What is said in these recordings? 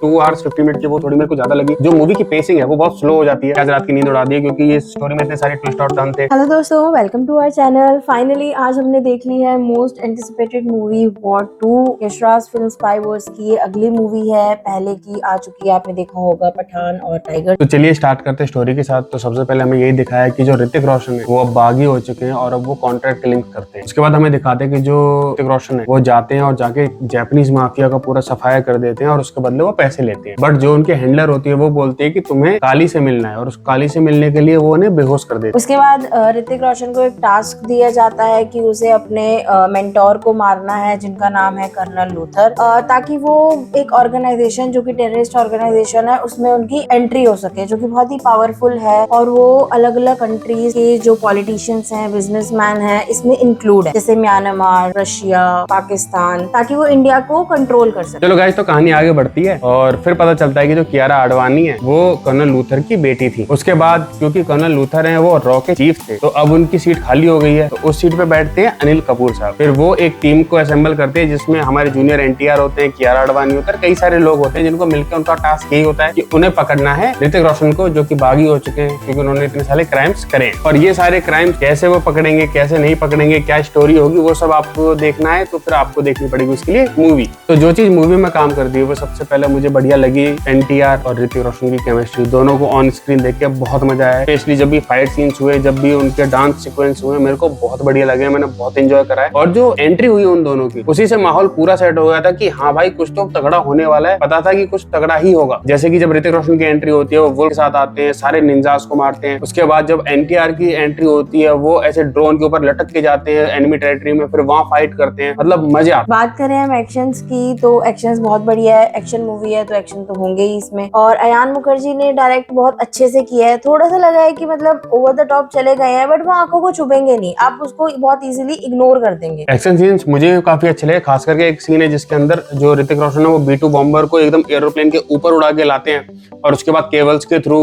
2 hours 50 minutes की वो थोड़ी मेरे को ज्यादा लगी। जो मूवी की पेसिंग है वो बहुत स्लो हो जाती है। आज रात की नींद उड़ा दी है क्योंकि ये स्टोरी में इतने सारे ट्विस्ट और टर्न थे। हेलो दोस्तों, welcome to our channel. Finally आज हमने देख ली है most anticipated movie war 2। Yash Raj film spyverse की ये अगली मूवी है। पहले की आ चुकी है, आपने देखा होगा पठान और टाइगर। तो चलिए स्टार्ट करते हैं स्टोरी के साथ। तो सबसे पहले हमें यही दिखाया है कि जो ऋतिक रोशन है वो अब बागी हो चुके हैं और अब वो कॉन्ट्रैक्ट किलिंग करते हैं। उसके बाद हमें दिखाते हैं कि जो ऋतिक रोशन है वो जाते हैं और जाके जापानीज माफिया का पूरा सफाया कर देते हैं और उसके बदले वो पैसे लेते हैं। बट जो उनके हैंडलर होती है वो बोलती है कि तुम्हें काली से मिलना है और उस काली से मिलने के लिए वो उन्हें बेहोश कर देते हैं। उसके बाद ऋतिक रोशन को एक टास्क दिया जाता है कि उसे अपने मेंटोर को मारना है जिनका नाम है कर्नल लूथर, ताकि वो एक ऑर्गेनाइजेशन जो कि टेररिस्ट ऑर्गेनाइजेशन है उसमें उनकी एंट्री हो सके, जो कि बहुत ही पावरफुल है और वो अलग अलग कंट्रीज के जो पॉलिटिशियंस हैं, बिजनेसमैन हैं, इसमें इंक्लूड है, जैसे म्यांमार, रशिया, पाकिस्तान, ताकि वो इंडिया को कंट्रोल कर सके। चलो गाइस, तो कहानी आगे बढ़ती है और फिर पता चलता है कि जो कियारा आडवाणी है वो कर्नल लूथर की बेटी थी। उसके बाद क्योंकि कर्नल लूथर हैं वो रॉ के चीफ थे, तो अब उनकी सीट खाली हो गई है। तो उस सीट पे बैठते हैं अनिल कपूर साहब। फिर वो एक टीम को असेंबल करते हैं जिसमें हमारे जूनियर एनटीआर होते हैं, कियारा आडवाणी होता है, कई सारे लोग होते हैं जिनको मिलकर उनका टास्क यही होता है कि उन्हें पकड़ना है ऋतिक रोशन को, जो कि बागी हो चुके हैं क्योंकि उन्होंने इतने सारे क्राइम्स करे। और ये सारे क्राइम्स कैसे वो पकड़ेंगे, कैसे नहीं पकड़ेंगे, क्या स्टोरी होगी, वो सब आपको देखना है। तो फिर आपको देखनी पड़ेगी उसके लिए मूवी। तो जो चीज मूवी में काम करती है वो सबसे पहले मुझे बढ़िया लगी एनटीआर और ऋतिक रोशन की केमिस्ट्री। दोनों को ऑन स्क्रीन देख के बहुत मजा आया। स्पेशली जब भी फाइट सीन्स हुए, जब भी उनके डांस सीक्वेंस हुए, मेरे को बहुत बढ़िया लगे। मैंने बहुत एंजॉय करा है। और जो एंट्री हुई उन दोनों की, उसी से माहौल पूरा सेट हो गया था कि हाँ भाई कुछ तो तगड़ा होने वाला है। पता था कि कुछ तगड़ा ही होगा। जैसे कि जब ऋतिक रोशन की एंट्री होती है वो वुल्फ के साथ आते हैं, सारे निंजास को मारते हैं। उसके बाद जब एनटीआर की एंट्री होती है वो ऐसे ड्रोन के ऊपर लटक के जाते हैं एनिमी टेरिटरी में, फिर वहां फाइट करते हैं। मतलब मजा आता। बात करें हम एक्शंस की तो एक्शंस बहुत बढ़िया है। एक्शन मूवी है तो एक्शन तो होंगे ही इसमें। और अयान मुखर्जी ने डायरेक्ट बहुत अच्छे से किया है। थोड़ा सा लगा है कि मतलब ओवर द टॉप चले गए हैं, बट वो आंखों को छुपेंगे नहीं, आप उसको बहुत इजीली इग्नोर कर देंगे। एक्शन सीन्स मुझे काफी अच्छे लगे। खास करके एक सीन है जिसके अंदर जो ऋतिक रोशन है वो B2 बॉम्बर को एकदम एरोप्लेन के ऊपर उड़ा के लाते हैं और उसके बाद केबल्स के थ्रू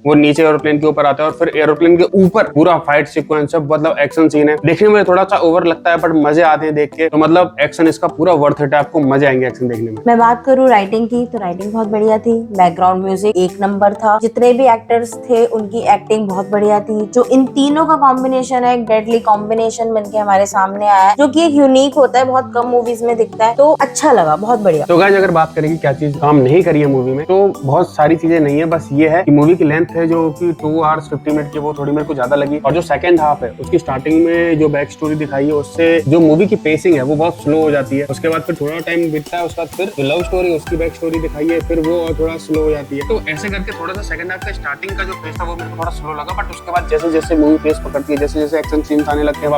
वो नीचे एरोप्लेन के ऊपर आता है और फिर एरोप्लेन के ऊपर पूरा फाइट सीक्वेंस है। मतलब एक्शन सीन है, देखने में थोड़ा सा ओवर लगता है बट मजे आते हैं देख के। तो मतलब एक्शन इसका पूरा वर्थ इट है, आपको मजे आएंगे एक्शन देखने में। मैं बात करूँ राइटिंग की तो राइटिंग बहुत बढ़िया थी। बैकग्राउंड म्यूजिक एक नंबर था। जितने भी एक्टर्स थे उनकी एक्टिंग बहुत बढ़िया थी। जो इन तीनों का कॉम्बिनेशन है, एक डेडली कॉम्बिनेशन बनके हमारे सामने आया है, जो कि एक यूनिक होता है, बहुत कम मूवीज में दिखता है। तो अच्छा लगा, बहुत बढ़िया। तो गाइस, अगर बात करें कि क्या चीज काम नहीं करी है मूवी में, तो बहुत सारी चीजें नहीं है। बस ये है कि मूवी की लेंथ है जो कि 2 hours 50 minutes की, वो थोड़ी मेरे को ज्यादा लगी। और जो सेकंड हाफ है उसकी स्टार्टिंग में जो बैक स्टोरी दिखाई है उससे जो मूवी की पेसिंग है वो बहुत स्लो हो जाती है। उसके बाद फिर थोड़ा टाइम बीतता है, उसके बाद फिर जो लव स्टोरी उसकी बैक स्टोरी दिखाई है फिर वो और थोड़ा स्लो हो जाती है। तो ऐसे करके थोड़ा सा सेकंड हाफ का स्टार्टिंग का जो पेस था वो मेरे को थोड़ा स्लो लगा। बट उसके बाद जैसे जैसे मूवी पेस पकड़ती है, जैसे जैसे एक्शन सीन्स आने लगते हैं,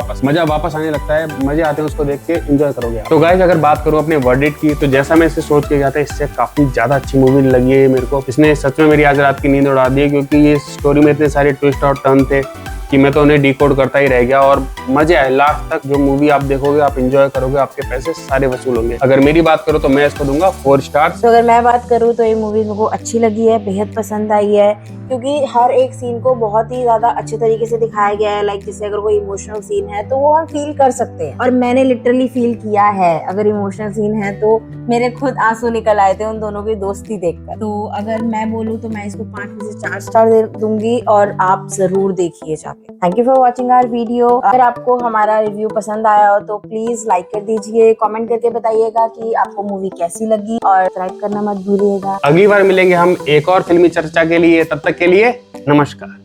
वापस आने लगता है, मजे आते हैं, उसको देख के एंजॉय करोगे आप। तो गाइस, अगर बात करूं अपने वर्डिक्ट की, तो जैसा मैं इसे सोच के गया था इससे काफी ज्यादा अच्छी मूवी लगी है मेरे को। इसने सच में मेरी आज रात की नींद उड़ा दी है क्योंकि ये स्टोरी में इतने सारे ट्विस्ट और टर्न थे कि मैं तो उन्हें डिकोड करता ही रह गया। और मजे आए लास्ट तक। जो मूवी आप देखोगे आप एंजॉय करोगे, आपके पैसे सारे वसूल होंगे। अगर मेरी बात करो तो मैं इसको दूंगा 4 स्टार्स। तो अगर मैं बात करूँ तो ये मूवी मेरे को अच्छी लगी है, बेहद पसंद आई है, क्योंकि हर एक सीन को बहुत ही ज्यादा अच्छे तरीके से दिखाया गया है। लाइक जैसे अगर कोई इमोशनल सीन है तो वो हम फील कर सकते हैं, और मैंने लिटरली फील किया है। अगर इमोशनल सीन है तो मेरे खुद आंसू निकल आए थे उन दोनों की दोस्ती देखकर। तो अगर मैं बोलूँ तो मैं इसको 5 में से 4 स्टार दे दूंगी, और आप जरूर देखिए जाके। Thank you for watching our video. अगर आपको हमारा रिव्यू पसंद आया हो तो प्लीज लाइक कर दीजिए, कमेंट करके बताइएगा कि आपको मूवी कैसी लगी, और सब्सक्राइब करना मत भूलिएगा। अगली बार मिलेंगे हम एक और फिल्मी चर्चा के लिए। तब तक के लिए नमस्कार।